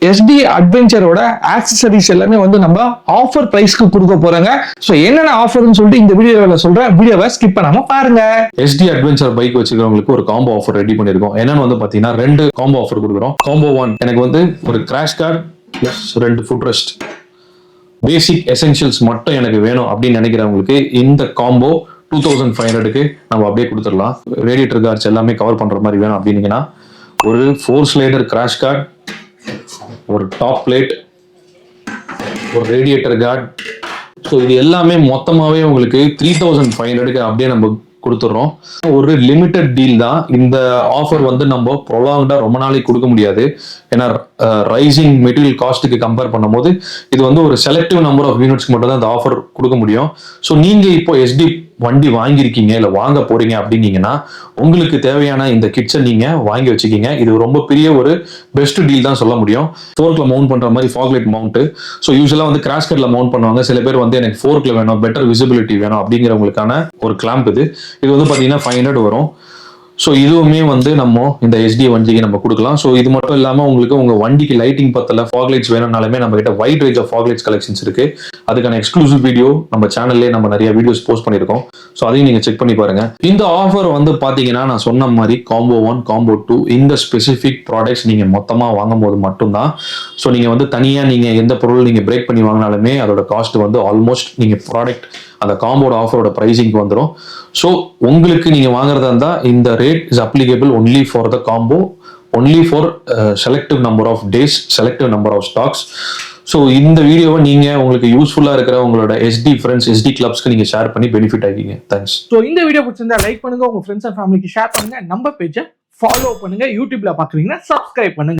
SD அட்வென்ச்சரோட accessories எல்லாமே வந்து நம்ம ஆஃபர் பிரைஸ்க்கு கொடுக்க போறாங்க. சோ என்னென்ன ஆஃபர்னு சொல்லிட்டு இந்த வீடியோல சொல்றேன். வீடியோவை ஸ்கிப் பண்ணாம பாருங்க. SD அட்வென்ச்சர் பைக் வச்சிருக்கவங்களுக்கு ஒரு காம்போ ஆஃபர் ரெடி பண்ணிருக்கோம். என்னன்னு வந்து பாத்தீங்கன்னா 2 காம்போ ஆஃபர் கொடுக்குறோம். காம்போ 1 எனக்கு வந்து ஒரு crash guard plus 2 foot rest basic essentials மட்டும் எனக்கு வேணும் அப்படின்னு நினைக்கிறவங்களுக்கு இந்த காம்போ 2500க்கு நம்ம அப்படியே கொடுத்துடலாம். ரேடியேட்டர் கார்ட்ஸ் எல்லாமே கவர் பண்ற மாதிரி வேணும் அப்படின்னீங்கன்னா ஒரு 4 ஸ்லைடர் கிராஷ் கார்டு, ஒரு டாப் பிளேட், ஒரு ரேடியேட்டர் கார்டு. ஸோ இது எல்லாமே மொத்தமாகவே உங்களுக்கு 3500க்கு அப்படியே நம்ம கொடுத்துட்றோம். ஒரு லிமிடெட் டீல் தான். இந்த ஆஃபர் வந்து நம்ம ப்ரொலாங்டா ரொம்ப நாளைக்கு கொடுக்க முடியாது. ஏன்னா ரைசிங் மெட்டீரியல் காஸ்ட்டுக்கு கம்பேர் பண்ணும்போது இது வந்து ஒரு செலக்டிவ் நம்பர் ஆஃப் யூனிட்ஸ்க்கு மட்டும் தான் இந்த ஆஃபர் கொடுக்க முடியும். ஸோ நீங்க இப்போ SD வண்டி வாங்கியிருக்கீங்க இல்லை வாங்க போறீங்க அப்படின்னீங்கன்னா உங்களுக்கு தேவையான இந்த கிட்ஸை நீங்க வாங்கி வச்சுக்கீங்க. இது ரொம்ப பெரிய ஒரு பெஸ்ட் டீல் தான் சொல்ல முடியும். ஃபோர்க்ல மவுண்ட் பண்ற மாதிரி ஃபாக்லைட் மவுண்ட். ஸோ யூஸ்வலா வந்து கிராஷ் கார்ட்ல மவுண்ட் பண்ணுவாங்க. சில பேர் வந்து எனக்கு ஃபோர்க்ல வேணும், பெட்டர் விசிபிலிட்டி வேணும் அப்படிங்கிறவங்களுக்கான ஒரு கிளாம்ப் இது. இது வந்து பாத்தீங்கன்னா 500 வரும். ஸோ இதுவுமே வந்து நம்ம இந்த SD வண்டிக்கு நம்ம கொடுக்கலாம். ஸோ இது மட்டும் இல்லாமல் உங்களுக்கு உங்க வண்டிக்கு லைட்டிங் பத்தல ஃபாக்லைட்ஸ் வேணும்னாலுமே நம்ம கிட்ட வைட் ரேஞ்ச் ஆஃப் ஃபாக்லைட்ஸ் கலெக்ஷன்ஸ் இருக்கு. அதுக்கான எக்ஸ்க்ளூசிவ் வீடியோ நம்ம சேனல்லே நம்ம நிறைய வீடியோஸ் போஸ்ட் பண்ணியிருக்கோம். ஸோ அதையும் நீங்க செக் பண்ணி பாருங்க. இந்த ஆஃபர் வந்து பாத்தீங்கன்னா நான் சொன்ன மாதிரி காம்போ 1 காம்போ 2 இந்த ஸ்பெசிபிக் ப்ராடக்ட்ஸ் நீங்க மொத்தமா வாங்கும் போது மட்டும்தான். ஸோ நீங்க வந்து தனியா நீங்க எந்த பொருள் நீங்க பிரேக் பண்ணி வாங்கினாலுமே அதோட காஸ்ட் வந்து ஆல்மோஸ்ட் நீங்க ப்ராடக்ட் அந்த காம்போட ஆஃபரோட பிரைசிங்க்கு வந்துடும். ஸோ உங்களுக்கு நீங்க வாங்குறதா இருந்தா இந்த rate is applicable only for the combo, only for selective number of days, selective number of stocks. So இந்த வீடியோவை நீங்க உங்களுக்கு யூஸ்ஃபுல்லா இருக்கிற உங்களோட SD ஃப்ரெண்ட்ஸ், SD கிளப்ஸ்க்கு நீங்க ஷேர் பண்ணி பெனிஃபிட் ஆகிங்க. தேங்க்ஸ். ஸோ இந்த வீடியோ பிடிச்சிருந்தா லைக் பண்ணுங்க, உங்க ஃப்ரெண்ட்ஸ் அண்ட் ஃபேமிலிக்கு ஷேர் பண்ணுங்க, நம்ம பேஜை ஃபாலோ பண்ணுங்க, யூடியூப்ல பாக்குறீங்கன்னா சப்ஸ்கிரைப் பண்ணுங்க.